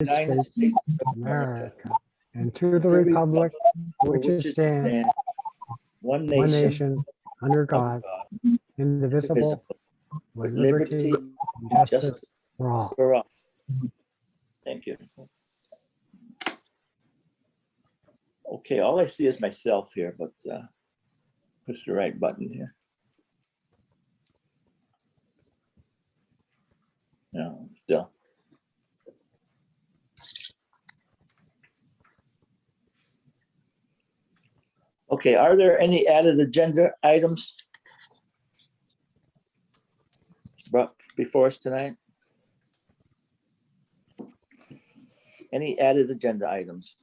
United States of America, and to the republic which it stands, one one nation, nation, under of God, God, indivisible, indivisible, with with liberty liberty and and justice justice for all. for all. Thank you. Okay, all I see is myself here, but push the right button here. No, still. Okay, are there any added agenda items brought before us tonight? Any added agenda items?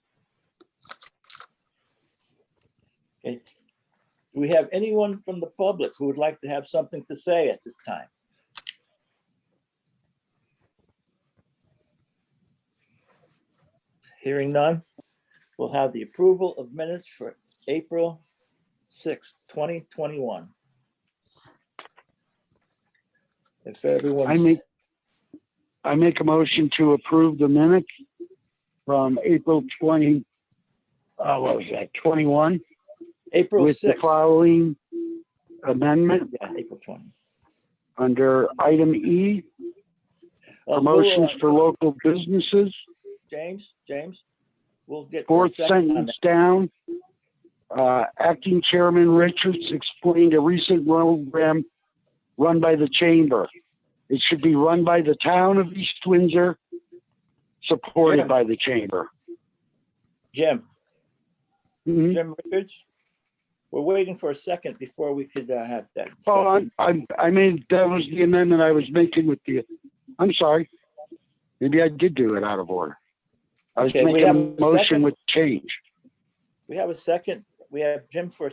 Okay. Do we have anyone from the public who would like to have something to say at this time? Hearing none, we'll have the approval of minutes for April 6th, 2021. If everyone, I make a motion to approve the minutes from April 20, what was that, 21? April With the 6th, following amendment yeah, April 20. under item E, promotions for local businesses, James, we'll get. a fourth second on sentence down. Acting Chairman Richards explained a recent program run by the chamber. It should be run by the town of East Windsor, supported Jim. by the chamber. Jim, Mhm. Jim Richards, we're waiting for a second before we could have that. Oh, discussion. I mean, that was the amendment I was making with the, I'm sorry. Maybe I did do it out of order. I was Okay, we making have a a motion second. with change. We have a second. We have Jim for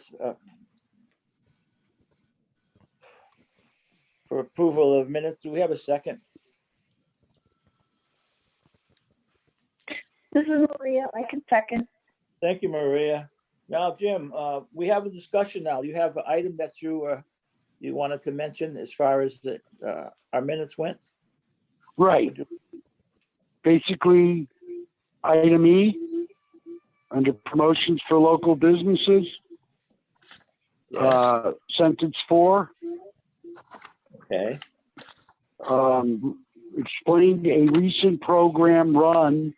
approval of minutes. Do we have a second? This is Maria. I can second. Thank you, Maria. Now, Jim, we have a discussion now. You have an item that you wanted to mention as far as our minutes went? Right. Basically, item E, under promotions for local businesses, Yes. sentence 4, Okay, explained a recent program run.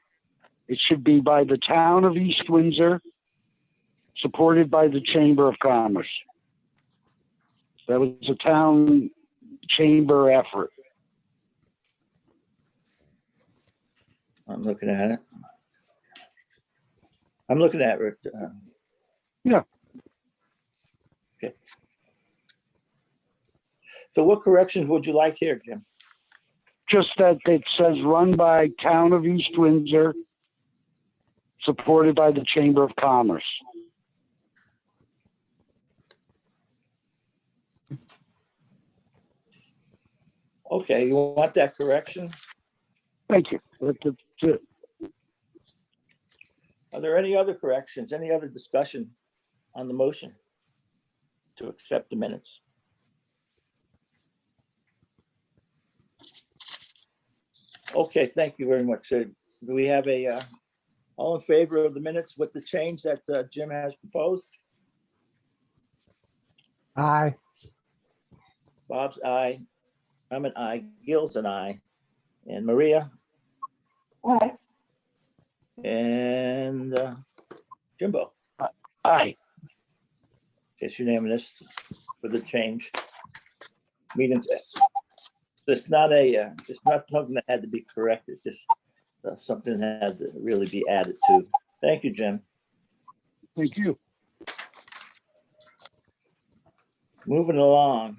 It should be by the town of East Windsor, supported by the Chamber of Commerce. That was a town chamber effort. I'm looking at it. I'm looking at it. Yeah. Okay. So what corrections would you like here, Jim? Just that it says run by town of East Windsor, supported by the Chamber of Commerce. Okay, you want that correction? Thank you. That's it. Are there any other corrections, any other discussion on the motion to accept the minutes? Okay, thank you very much. So do we have all in favor of the minutes with the change that Jim has proposed? Aye. Bob's aye. I'm an aye. Gil's an aye. And Maria Aye. and Jimbo. Aye. It's unanimous for the change. Meeting. It's not something that had to be corrected. Just something that had to really be added to. Thank you, Jim. Thank you. Moving along.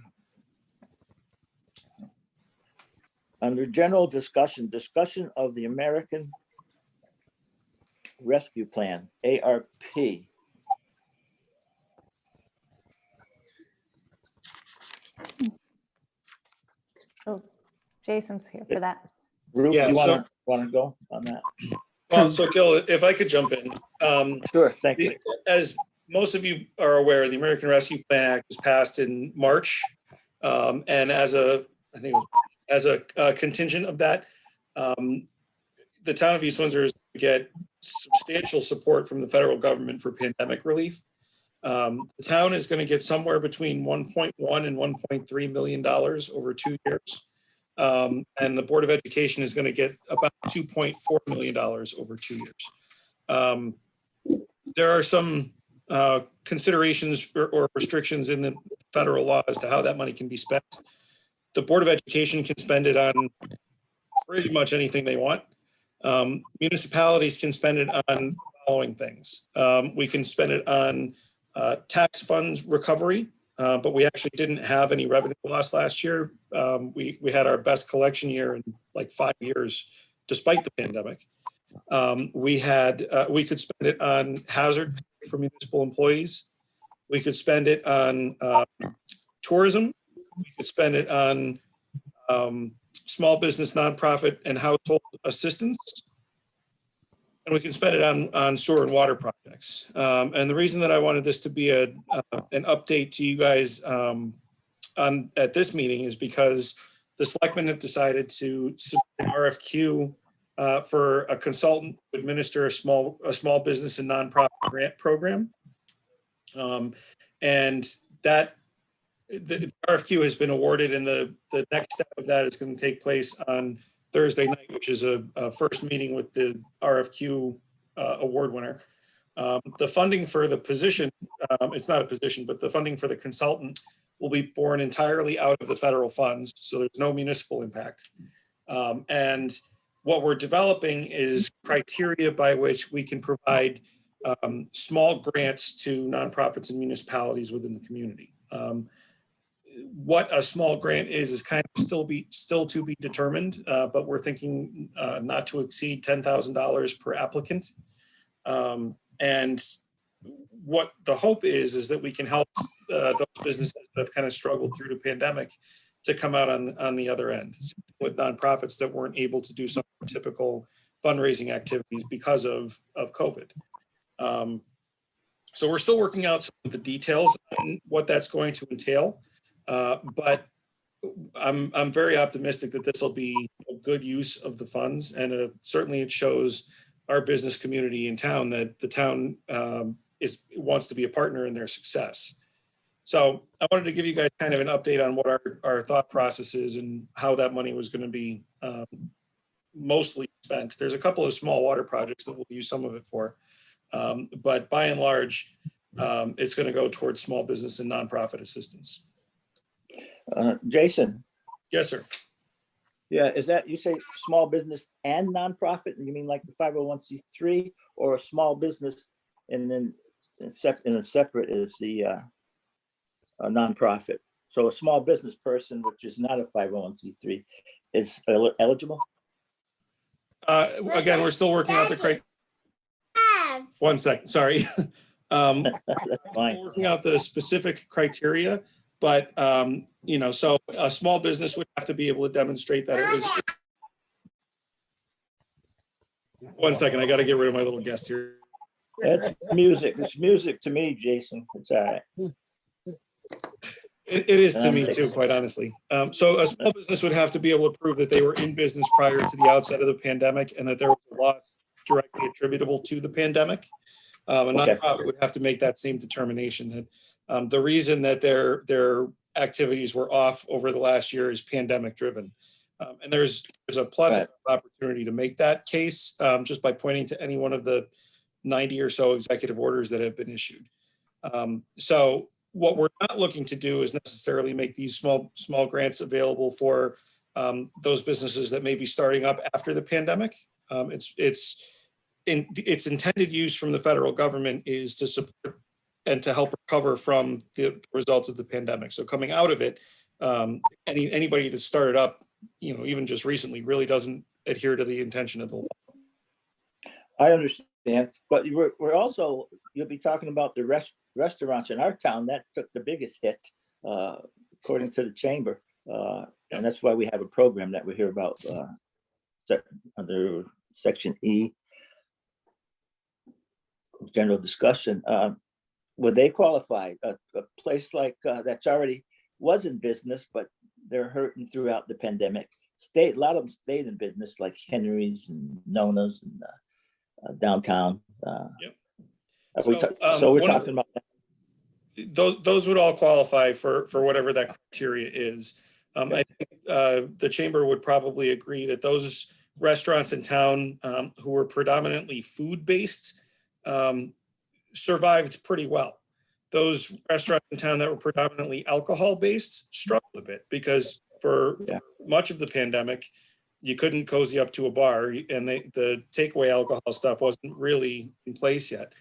Under general discussion of the American Rescue Plan, ARP. Oh, Jason's here for that. Ruth, Yeah, you so- wanna go on that? Well, so Gil, if I could jump in. Sure, thank you. As most of you are aware, the American Rescue Plan Act was passed in March. And as a contingent of that, the town of East Windsor is going to get substantial support from the federal government for pandemic relief. The town is going to get somewhere between 1.1 and 1.3 million dollars over 2 years. And the Board of Education is going to get about $2.4 million over 2 years. There are some considerations or restrictions in the federal law as to how that money can be spent. The Board of Education can spend it on pretty much anything they want. Municipalities can spend it on the following things. We can spend it on tax funds recovery, but we actually didn't have any revenue loss last year. We had our best collection year in like 5 years, despite the pandemic. We could spend it on hazard pay for municipal employees. We could spend it on tourism. We could spend it on small business, nonprofit, and household assistance. And we can spend it on sewer and water projects. And the reason that I wanted this to be an update to you guys at this meeting is because the selectmen have decided to submit an RFQ for a consultant to administer a small business and nonprofit grant program. And that the RFQ has been awarded, and the next step of that is going to take place on Thursday night, which is a first meeting with the RFQ award winner. The funding for the position, it's not a position, but the funding for the consultant will be borne entirely out of the federal funds, so there's no municipal impact. And what we're developing is criteria by which we can provide small grants to nonprofits and municipalities within the community. What a small grant is kind of still to be determined, but we're thinking not to exceed $10,000 per applicant. And what the hope is that we can help those businesses that have kind of struggled through the pandemic to come out on the other end, with nonprofits that weren't able to do some typical fundraising activities because of COVID. So we're still working out some of the details on what that's going to entail. But I'm very optimistic that this will be a good use of the funds, and certainly it shows our business community in town that the town wants to be a partner in their success. So I wanted to give you guys kind of an update on what our thought process is and how that money was going to be mostly spent. There's a couple of small water projects that we'll use some of it for, but by and large, it's going to go towards small business and nonprofit assistance. Jason, Yes, sir. yeah, is that, you say small business and nonprofit? You mean like the 501c3, or a small business and then a separate is the a nonprofit? So a small business person, which is not a 501c3, is eligible? Again, we're still working out the criteria. 1 second, sorry. That's fine. Still working out the specific criteria, but so a small business would have to be able to demonstrate that it was. 1 second, I got to get rid of my little guest here. It's music. It's music to me, Jason. It's all right. It is to me too, quite honestly. So a small business would have to be able to prove that they were in business prior to the outset of the pandemic and that there was a loss directly attributable to the pandemic. A nonprofit would have to make that same determination that the reason that their activities were off over the last year is pandemic driven. And there's a plethora of opportunity to make that case just by pointing to any one of the 90 or so executive orders that have been issued. So what we're not looking to do is necessarily make these small grants available for those businesses that may be starting up after the pandemic. Its intended use from the federal government is to support and to help recover from the results of the pandemic. So coming out of it, anybody that started up, even just recently, really doesn't adhere to the intention of the law. I understand, but we're also, you'll be talking about the restaurants in our town that took the biggest hit, according to the chamber. And that's why we have a program that we hear about under section E, general discussion. Would they qualify? A place like that's already was in business, but they're hurting throughout the pandemic, stayed, a lot of them stayed in business, like Henry's and Nona's and downtown. Yep. So we're one of talking about that. those would all qualify for whatever that criteria is. I think the chamber would probably agree that those restaurants in town who were predominantly food-based survived pretty well. Those restaurants in town that were predominantly alcohol-based struggled a bit because for much of the pandemic, you couldn't cozy up to a bar, and the takeaway alcohol stuff wasn't really in place yet.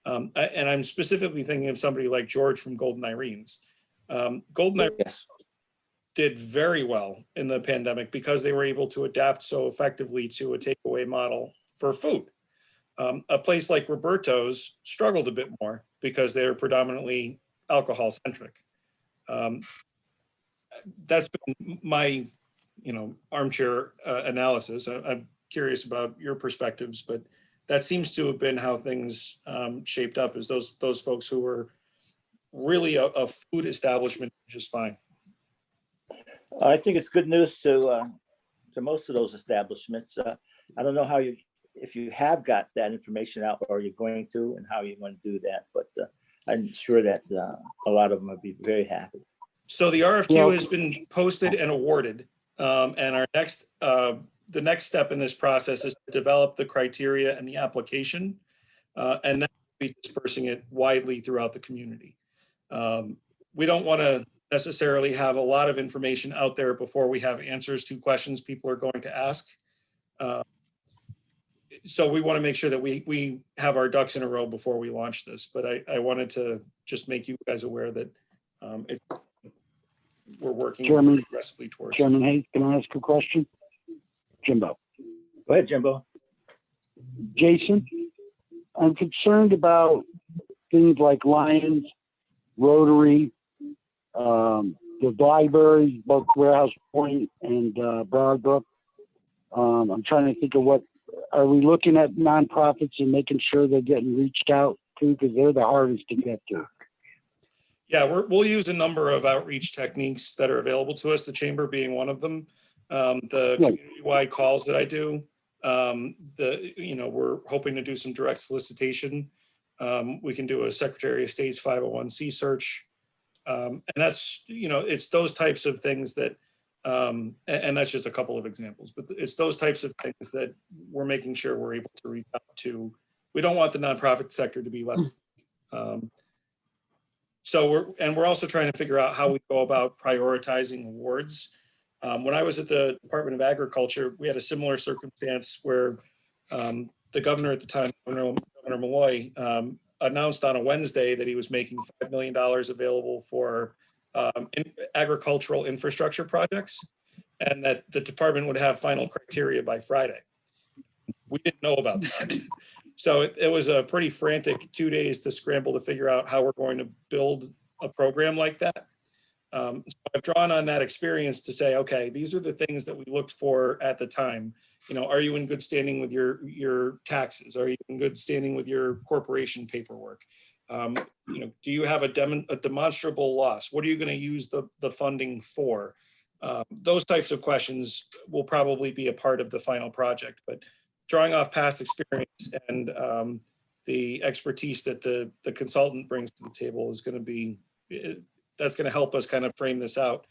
And I'm specifically thinking of somebody like George from Golden Irene's. Golden Irene Yes. did very well in the pandemic because they were able to adapt so effectively to a takeaway model for food. A place like Roberto's struggled a bit more because they're predominantly alcohol centric. That's been my, armchair analysis. I'm curious about your perspectives, but that seems to have been how things shaped up. Is those folks who were really a food establishment just fine. I think it's good news to most of those establishments. I don't know how if you have got that information out or you're going to, and how you want to do that, but I'm sure that a lot of them will be very happy. So the RFQ has been posted and awarded, and our the next step in this process is to develop the criteria and the application, and then be dispersing it widely throughout the community. We don't want to necessarily have a lot of information out there before we have answers to questions people are going to ask. So we want to make sure that we have our ducks in a row before we launch this. But I wanted to just make you guys aware that we're working aggressively towards. Chairman Hayes, can I ask a question? Jimbo. Go ahead, Jimbo. Jason, I'm concerned about things like Lions, Rotary, the libraries, both Warehouse Point and Broadbrook. I'm trying to think of are we looking at nonprofits and making sure they're getting reached out to, because they're the hardest to get to. Yeah, we'll use a number of outreach techniques that are available to us, the chamber being one of them. The community-wide calls that I do, we're hoping to do some direct solicitation. We can do a Secretary of State's 501c search. And that's, it's those types of things that, and that's just a couple of examples, but it's those types of things that we're making sure we're able to reach out to. We don't want the nonprofit sector to be left. So we're also trying to figure out how we go about prioritizing awards. When I was at the Department of Agriculture, we had a similar circumstance where the governor at the time, Governor Malloy, announced on a Wednesday that he was making $5 million available for agricultural infrastructure projects, and that the department would have final criteria by Friday. We didn't know about that. So it was a pretty frantic 2 days to scramble to figure out how we're going to build a program like that. So I've drawn on that experience to say, okay, these are the things that we looked for at the time. Are you in good standing with your taxes? Are you in good standing with your corporation paperwork? Do you have a demonstrable loss? What are you going to use the funding for? Those types of questions will probably be a part of the final project, but drawing off past experience and the expertise that the consultant brings to the table is going to be, that's going to help us kind of frame this out,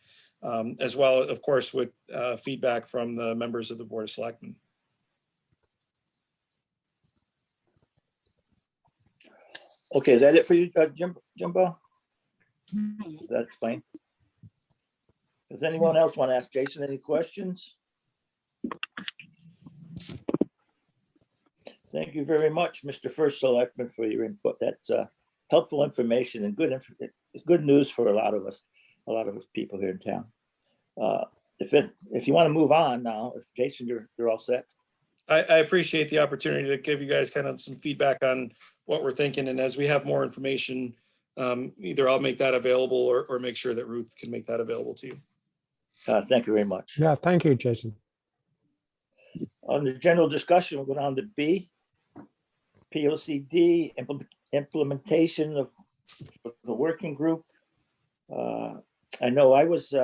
as well, of course, with feedback from the members of the Board of Selectmen. Okay, is that it for you, Jimbo? Does that explain? Does anyone else want to ask Jason any questions? Thank you very much, Mr. First Selectman, for your input. That's helpful information and it's good news for a lot of us people here in town. If you want to move on now, if Jason, you're all set. I appreciate the opportunity to give you guys kind of some feedback on what we're thinking. And as we have more information, either I'll make that available or make sure that Ruth can make that available to you. Thank you very much. Yeah, thank you, Jason. On the general discussion, we'll go down to B, POCD, implementation of the working group. I know I was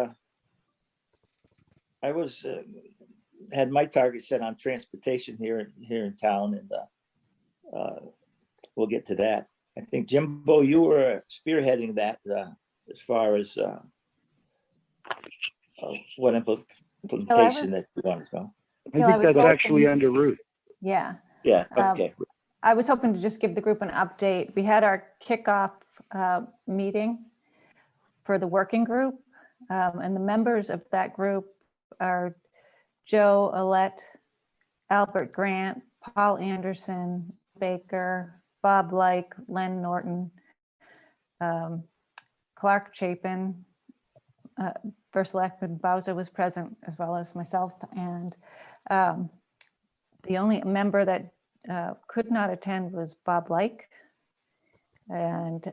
had my target set on transportation here in town, and we'll get to that. I think Jimbo, you were spearheading that as far as what implementation that you want to go. I Gil, I think was that's actually hoping- under Ruth. Yeah. Yeah, okay. I was hoping to just give the group an update. We had our kickoff meeting for the working group, and the members of that group are Joe Alette, Albert Grant, Paul Anderson, Baker, Bob Like, Len Norton, Clark Chapin, First Selectman Bowser was present, as well as myself, and the only member that could not attend was Bob Like. And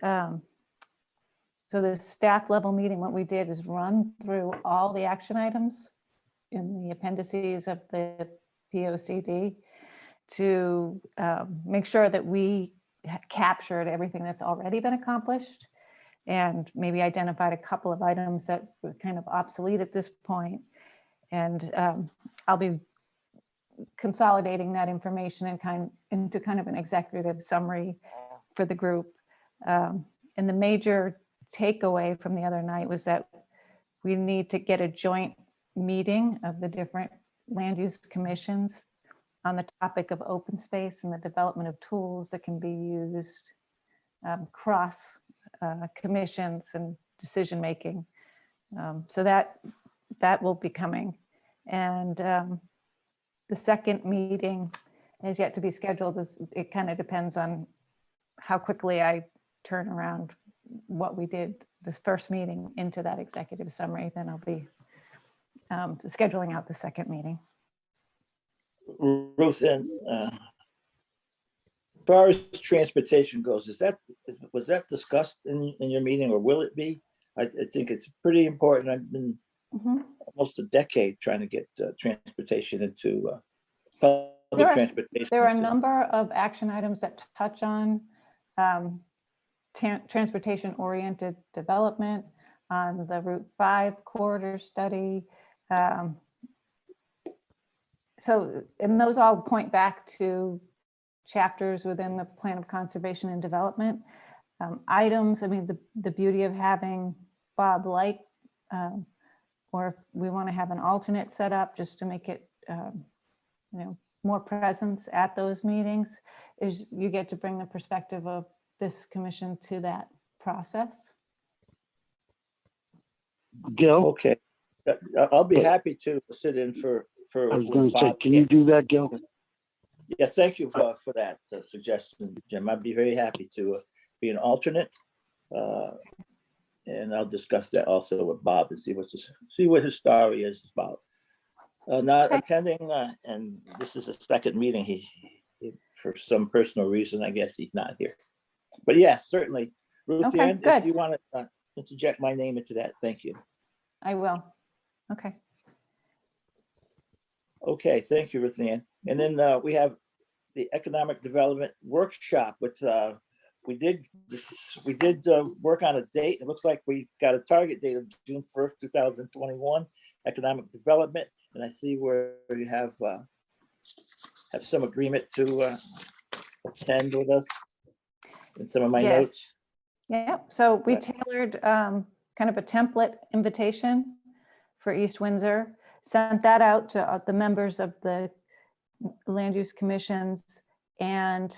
so the staff level meeting, what we did is run through all the action items in the appendices of the POCD to make sure that we captured everything that's already been accomplished, and maybe identified a couple of items that were kind of obsolete at this point. And I'll be consolidating that information and into kind of an executive summary for the group. And the major takeaway from the other night was that we need to get a joint meeting of the different land use commissions on the topic of open space and the development of tools that can be used cross commissions and decision making. So that will be coming. And the second meeting is yet to be scheduled. It kind of depends on how quickly I turn around what we did this first meeting into that executive summary. Then I'll be scheduling out the second meeting. Ruth, and as far as transportation goes, was that discussed in your meeting, or will it be? I think it's pretty important. I've been almost a decade trying to get transportation into public transportation. There are a number of action items that touch on transportation-oriented development, on the Route 5 corridor study. And those all point back to chapters within the Plan of Conservation and Development. Items, I mean, the beauty of having Bob Like, or if we want to have an alternate set up just to make it, more presence at those meetings, is you get to bring the perspective of this commission to that process. Gil, Okay, I'll be happy to sit in for. I was going to say, Bob. can you do that, Gil? Yeah, thank you for that suggestion, Jim. I'd be very happy to be an alternate. And I'll discuss that also with Bob and see what his story is about. Not Okay. attending, and this is a second meeting. He, for some personal reason, I guess he's not here. But yes, certainly, Ruth Okay, Ann, good. if you want to interject my name into that, thank you. I will. Okay. Okay, thank you, Ruth Ann. And then we have the economic development workshop with, we did work on a date. It looks like we've got a target date of June 1st, 2021, economic development. And I see where you have some agreement to attend with us in some of my Yes. notes. Yeah, so we Okay. tailored kind of a template invitation for East Windsor, sent that out to the members of the land use commissions, and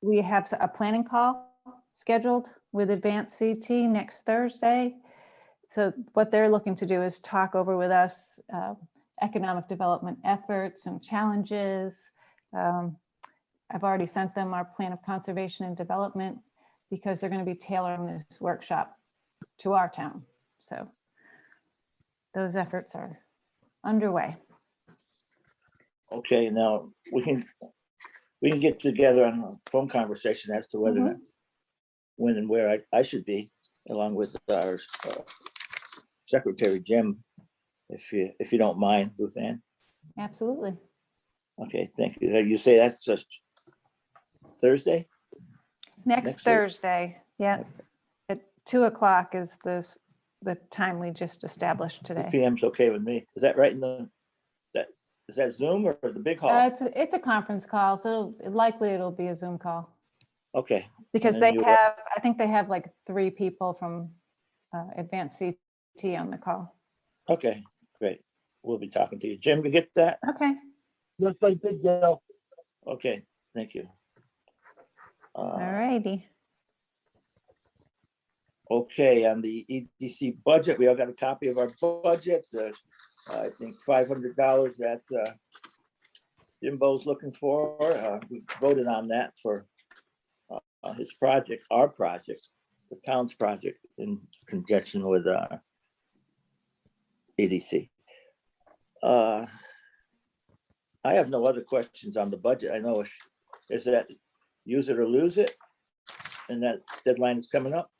we have a planning call scheduled with Advanced CT next Thursday. So what they're looking to do is talk over with us economic development efforts and challenges. I've already sent them our plan of conservation and development because they're going to be tailoring this workshop to our town. So those efforts are underway. Okay, now we can get together on a phone conversation as to whether or not when and where I should be, along with our secretary, Jim, if you don't mind, Ruth Ann. Absolutely. Okay, thank you. You say that's just Thursday? Next Next week? Thursday, yeah. At 2:00 is the the time we just established 2 today. PM is okay with me. Is that right in is that Zoom or the big hall? It's a conference call, so likely it'll be a Zoom call. Okay, Because And they you- have, I think they have like 3 people from Advanced CT on the call. okay, great. We'll be talking to you. Jim, you get that? Okay. Yes, I did, Gail. Okay, thank you. All righty. Okay, on the EDC budget, we all got a copy of our budget. I think $500 that Jimbo's looking for. We voted on that for his project, our project, the town's project in conjunction with EDC. I have no other questions on the budget. I know is that use it or lose it, and that deadline is coming up,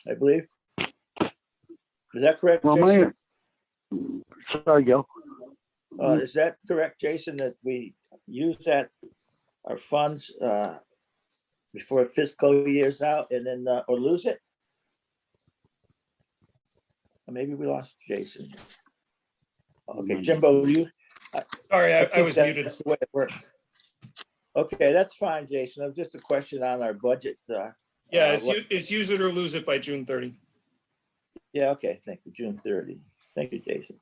I believe. Is that correct, Well, Jason? sorry, Gail. Is that correct, Jason, that we use our funds before fiscal year's out and then, or lose it? Or maybe we lost Jason. Okay, Jimbo, Sorry, I think was that's muted. the way it works. Okay, that's fine, Jason. It was just a question on our budget. Yeah, it's use it or lose it by June 30. Yeah, okay, thank you, June 30. Thank you, Jason.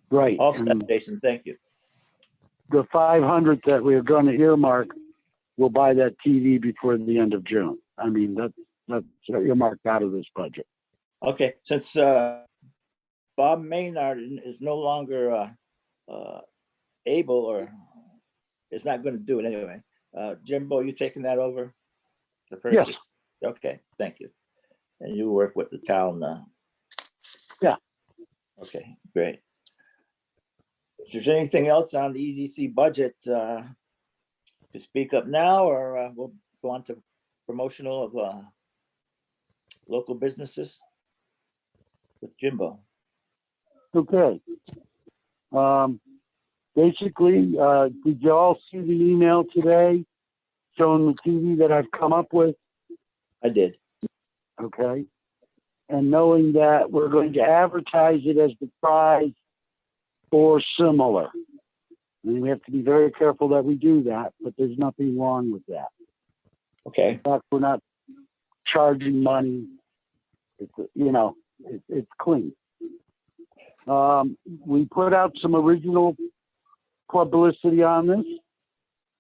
Right. All set, and Jason, thank you. the 500 that we're going to earmark, we'll buy that TV before the end of June. I mean, that's earmarked out of this budget. Okay, since Bob Maynard is no longer able or is not going to do it anyway, Jimbo, you taking that over? The Yes. purchase? Okay, thank you. And you work with the town? Yeah. Okay, great. If there's anything else on the EDC budget, to speak up now, or we'll go on to promotional of local businesses with Jimbo. Okay. Basically, did you all see the email today showing the TV that I've come up with? I did. Okay. And knowing that we're going to advertise it as the prize or similar. And we have to be very careful that we do that, but there's nothing wrong with that. Okay, In fact, we're not charging money. It's clean. We put out some original publicity on this,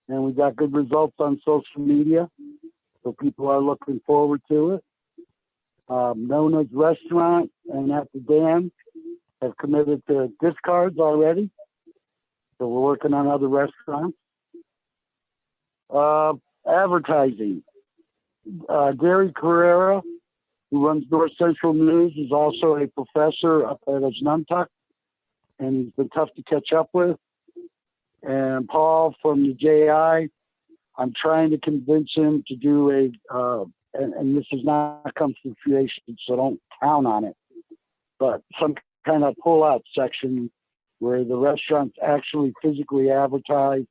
and we got good results on social media. So people are looking forward to it. Nona's Restaurant and At the Dam have committed to gift cards already. So we're working on other restaurants. Advertising. Gary Carrera, who runs North Central News, is also a professor up at Untitled, and he's been tough to catch up with. And Paul from the JI, I'm trying to convince him to do and this has not come to fruition, so don't count on it, but some kind of pull-out section where the restaurants actually physically advertise,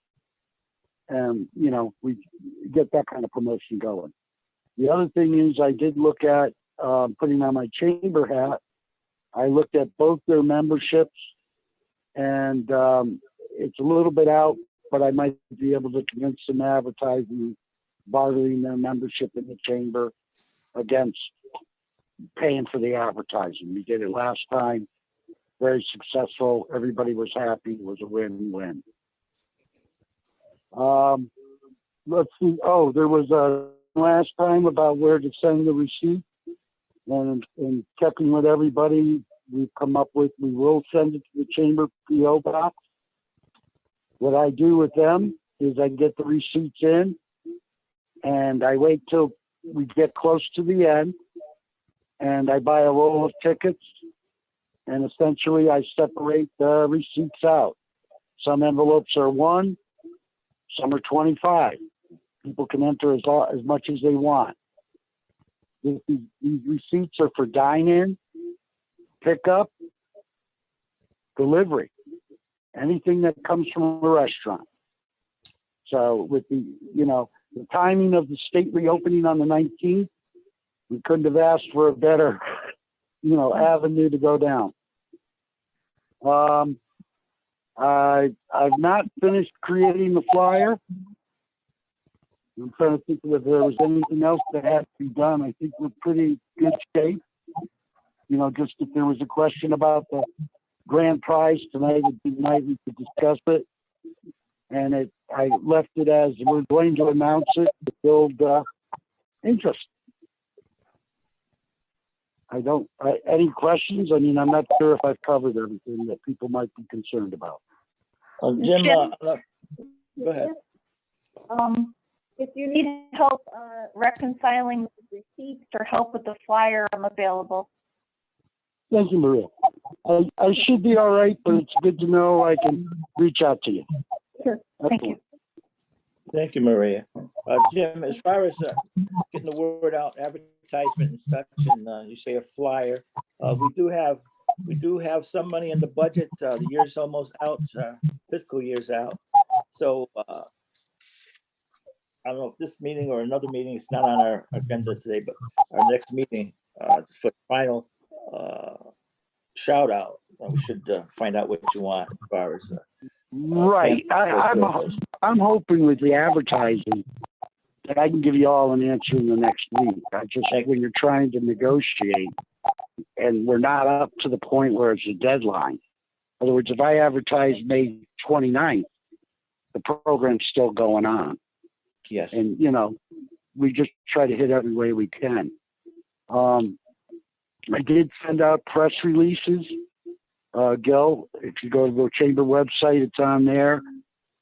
and we get that kind of promotion going. The other thing is, I did look at putting on my chamber hat. I looked at both their memberships, and it's a little bit out, but I might be able to convince some advertising, bartering their membership in the chamber against paying for the advertising. We did it last time, very successful. Everybody was happy. It was a win-win. Let's see. Oh, there was a last time about where to send the receipt, and in checking with everybody, we've come up with, we will send it to the chamber PO box. What I do with them is I get the receipts in, and I wait till we get close to the end, and I buy a roll of tickets, and essentially I separate the receipts out. Some envelopes are 1, some are 25. People can enter as much as they want. These receipts are for dine-in, pickup, delivery, anything that comes from a restaurant. So with the timing of the state reopening on the 19th, We couldn't have asked for a better, avenue to go down. I've not finished creating the flyer. I'm trying to think whether there was anything else that had to be done. I think we're pretty good shape. Just if there was a question about the grand prize tonight, would be the night we could discuss it. And I left it as we're going to announce it to build interest. Any questions? I mean, I'm not sure if I've covered everything that people might be concerned about. Jim, Jim? go ahead. If you need help reconciling receipts or help with the flyer, I'm available. Thank you, Maria. I should be all right, but it's good to know I can reach out to you. Sure. Thank you. Thank you, Maria. Jim, as far as getting the word out, advertisement and such, and you say a flyer, we do have some money in the budget. The year's almost out, fiscal year's out. So I don't know if this meeting or another meeting, it's not on our agenda today, but our next meeting for the final shout out, we should find out what you want as far as Right. I'm hoping with the advertising that I can give you all an answer in the next week. When you're trying to negotiate and we're not up to the point where it's a deadline. In other words, if I advertise May 29th, the program's still going on. yes. And, we just try to hit every way we can. I did send out press releases. Gil, if you go to the chamber website, it's on there.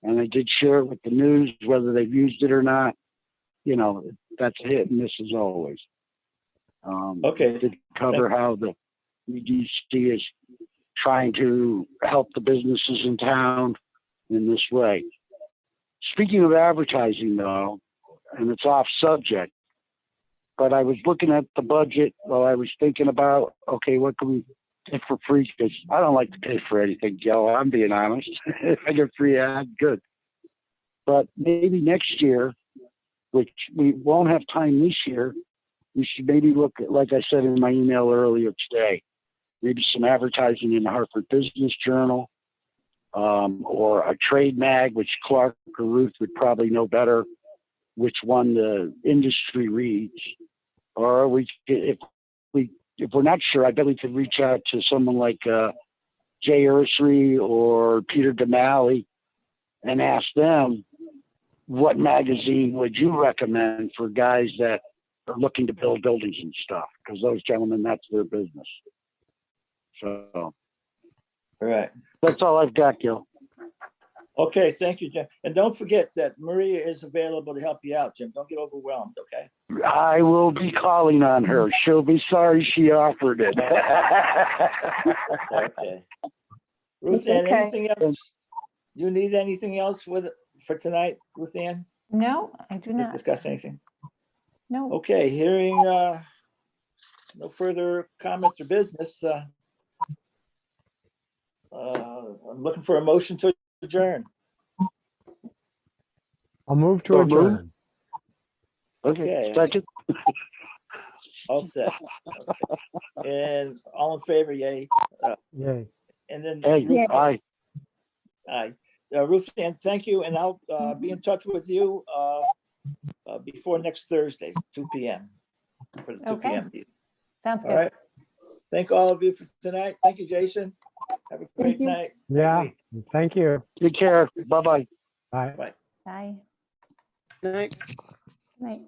And I did share it with the news, whether they've used it or not. That's a hit and miss as always. Okay. To cover how the EDC is trying to help the businesses in town in this way. Speaking of advertising, though, and it's off subject, but I was looking at the budget while I was thinking about, okay, what can we get for free? Because I don't like to pay for anything, Joe. I'm being honest. If I get free ad, good. But maybe next year, which we won't have time this year, we should maybe look at, like I said in my email earlier today, maybe some advertising in the Hartford Business Journal, or a trade mag, which Clark or Ruth would probably know better which one the industry reads. Or if we're not sure, I bet we could reach out to someone like Jay Ursary or Peter DeMalley and ask them, what magazine would you recommend for guys that are looking to build buildings and stuff? Because those gentlemen, that's their business. So, All right. that's all I've got, Gil. Okay, thank you, Jim. And don't forget that Maria is available to help you out, Jim. Don't get overwhelmed, okay? I will be calling on her. She'll be sorry she offered it. Okay. Ruth Ann, Okay. anything else? Do you need anything else for tonight, Ruth Ann? No, I do To not. discuss anything? No. Okay, hearing no further comments or business, I'm looking for a motion to adjourn. I'll move to So moved. adjourn. Okay. Second. All set. Okay. And all in favor, yay. Yay. And then Hey, Ruth, aye. aye. Ruth Ann, thank you, and I'll be in touch with you before next Thursday, 2 p.m. for the 2 Okay. p.m. meeting. Sounds All good. right. Thank all of you for tonight. Thank you, Jason. Have a great you. night. Yeah. Great week. Thank you. Take care. Bye-bye. Bye. Bye. Bye. Night. Night.